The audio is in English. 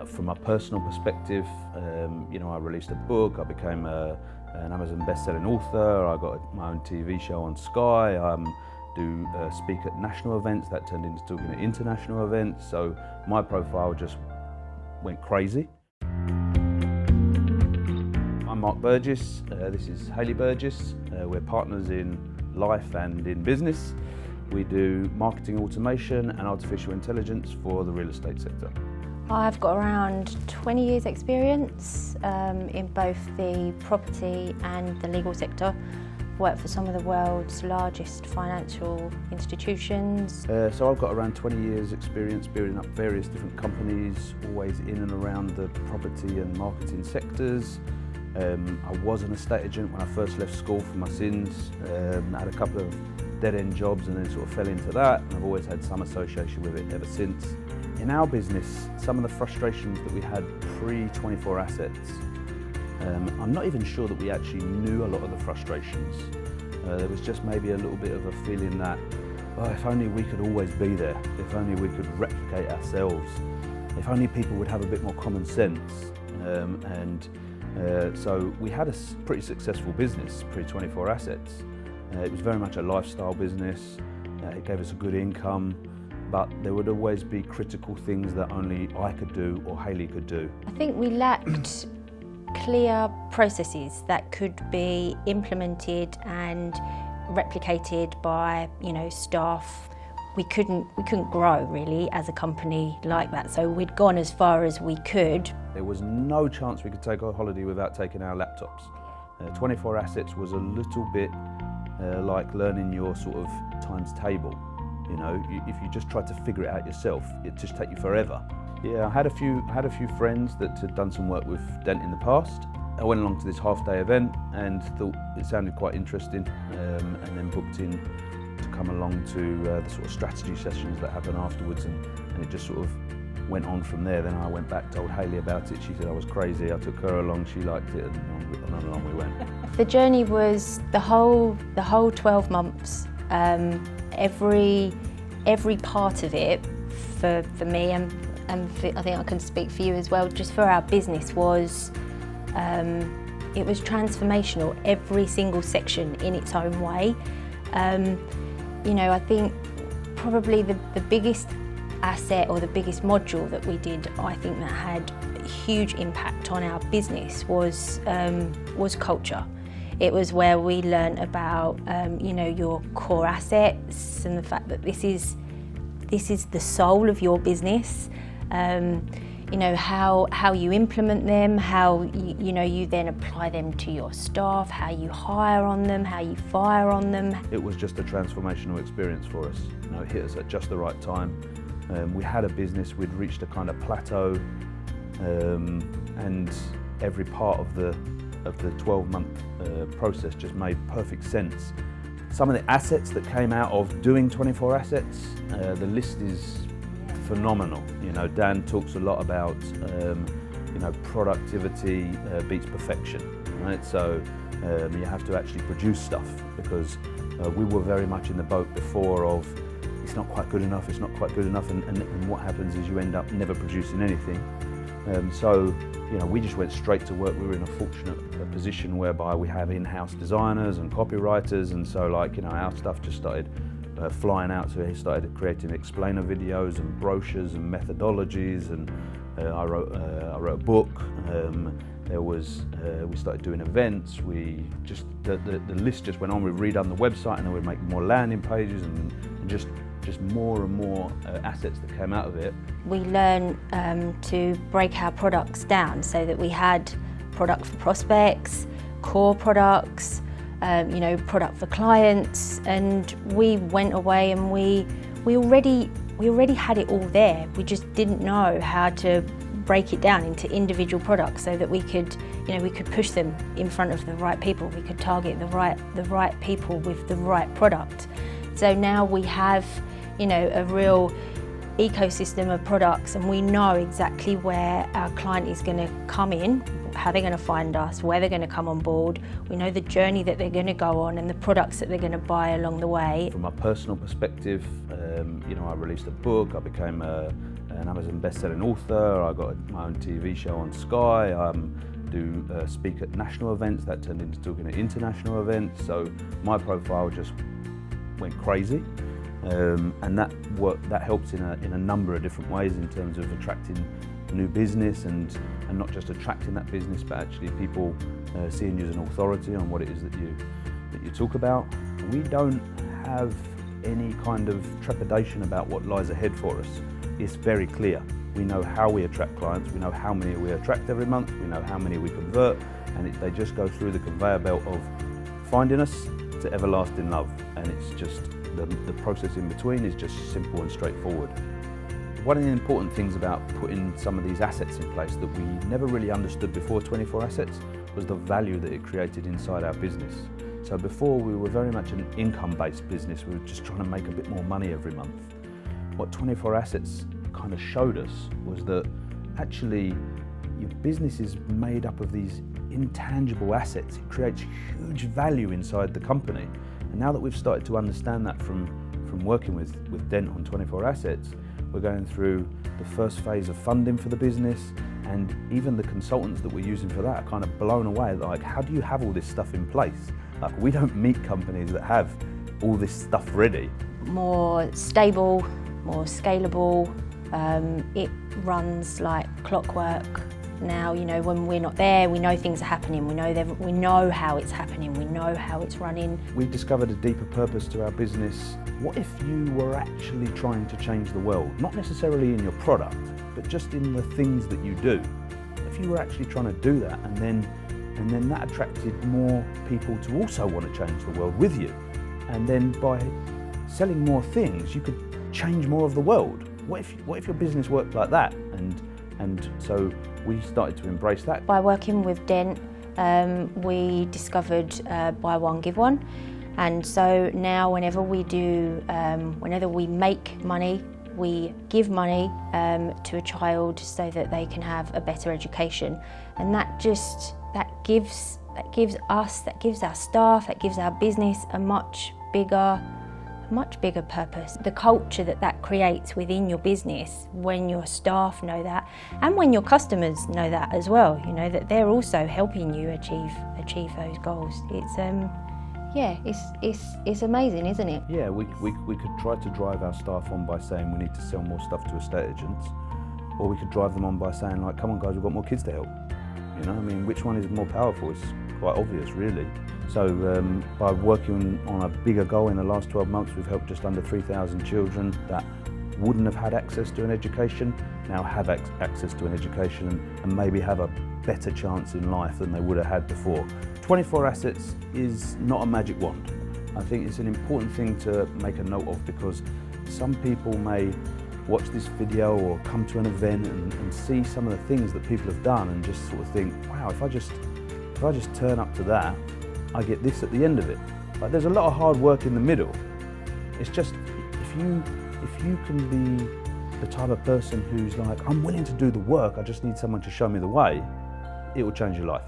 From a personal perspective, I released a book, I became an Amazon best-selling author, I got my own TV show on Sky, do speak at national events, that turned into talking at international events, so my profile just went crazy. I'm Mark Burgess, this is Hayley Burgess, we're partners in life and in business. We do marketing automation and artificial intelligence for the real estate sector. I've got around 20 years experience in both the property and the legal sector. Worked for some of the world's largest financial institutions. So I've got around 20 years experience building up various different companies, always in and around the property and marketing sectors. I was an estate agent when I first left school for my sins. I had a couple of dead-end jobs and then sort of fell into that, and I've always had some association with it ever since. In our business, some of the frustrations that we had pre-24Assets, I'm not even sure that we actually knew a lot of the frustrations. There was just maybe a little bit of a feeling that, oh, if only we could always be there, if only we could replicate ourselves, if only people would have a bit more common sense. So we had a pretty successful business pre-24Assets. It was very much a lifestyle business, it gave us a good income, but there would always be critical things that only I could do or Hayley could do. I think we lacked clear processes that could be implemented and replicated by, staff. We couldn't grow really as a company like that, so we'd gone as far as we could. There was no chance we could take a holiday without taking our laptops. 24Assets was a little bit like learning your sort of times table. If you just tried to figure it out yourself, it'd just take you forever. Yeah, I had a few friends that had done some work with Dent in the past. I went along to this half-day event and thought it sounded quite interesting, and then booked in to come along to the sort of strategy sessions that happen afterwards, and it just sort of went on from there. Then I went back, told Hayley about it. She said I was crazy. I took her along. She liked it, and on we went. The journey was the whole 12 months. Every part of it for me, and I think I can speak for you as well, just for our business was, it was transformational, every single section in its own way. I think probably the biggest asset or the biggest module that we did, I think that had a huge impact on our business was culture. It was where we learnt about, your core assets and the fact that this is the soul of your business. How you implement them, how you then apply them to your staff, how you hire on them, how you fire on them. It was just a transformational experience for us. It hit us at just the right time. We had a business, we'd reached a kind of plateau, and every part of the 12-month process just made perfect sense. Some of the assets that came out of doing 24Assets, the list is phenomenal. Dan talks a lot about productivity beats perfection, right? So you have to actually produce stuff, because we were very much in the boat before of it's not quite good enough, and what happens is you end up never producing anything. So we just went straight to work. We were in a fortunate position whereby we have in-house designers and copywriters, and so our stuff just started flying out. So he started creating explainer videos and brochures and methodologies, and I wrote a book. We started doing events. The list just went on. We redone the website, and then we'd make more landing pages, and just more and more assets that came out of it. We learned to break our products down so that we had product for prospects, core products, product for clients, and we went away and we already had it all there. We just didn't know how to break it down into individual products so that we could push them in front of the right people. We could target the right people with the right product. So now we have, a real ecosystem of products, and we know exactly where our client is going to come in, how they're going to find us, where they're going to come on board. We know the journey that they're going to go on and the products that they're going to buy along the way. From a personal perspective, I released a book, I became an Amazon best-selling author. I got my own TV show on Sky. Do speak at national events. That turned into talking at international events. So my profile just went crazy, and that helps in a number of different ways in terms of attracting new business and not just attracting that business, but actually people seeing you as an authority on what it is that you talk about. We don't have any kind of trepidation about what lies ahead for us. It's very clear. We know how we attract clients, we know how many we attract every month, we know how many we convert, and they just go through the conveyor belt of finding us to everlasting love. And it's just, the process in between is just simple and straightforward. One of the important things about putting some of these assets in place that we never really understood before 24Assets was the value that it created inside our business. So before, we were very much an income-based business. We were just trying to make a bit more money every month. What 24Assets kind of showed us was that actually your business is made up of these intangible assets. It creates huge value inside the company. And now that we've started to understand that from working with Dent on 24Assets, we're going through the first phase of funding for the business, and even the consultants that we're using for that are kind of blown away. Like, how do you have all this stuff in place? Like, we don't meet companies that have all this stuff ready. More stable, more scalable. It runs like clockwork. Now, you know, when we're not there, we know things are happening. We know how it's happening. We know how it's running. We discovered a deeper purpose to our business. What if you were actually trying to change the world? Not necessarily in your product, but just in the things that you do. If you were actually trying to do that, and then that attracted more people to also want to change the world with you. And then by selling more things, you could change more of the world. What if your business worked like that? And so we started to embrace that. By working with Dent, we discovered buy one, give one. And so now whenever we make money, we give money to a child so that they can have a better education. And that gives us, that gives our staff, that gives our business a much bigger purpose. The culture that creates within your business, when your staff know that, and when your customers know that as well, you know, that they're also helping you achieve those goals. It's amazing, isn't it? Yeah, we could try to drive our staff on by saying we need to sell more stuff to estate agents, or we could drive them on by saying, like, come on guys, we've got more kids to help. You know, I mean, which one is more powerful? It's quite obvious, really. So by working on a bigger goal in the last 12 months, we've helped just under 3,000 children that wouldn't have had access to an education, now have access to an education and maybe have a better chance in life than they would have had before. 24Assets is not a magic wand. I think it's an important thing to make a note of, because some people may watch this video or come to an event and see some of the things that people have done and just sort of think, wow, if I just turn up to that, I get this at the end of it. Like, there's a lot of hard work in the middle. It's just, if you can be the type of person who's like, I'm willing to do the work, I just need someone to show me the way, it will change your life.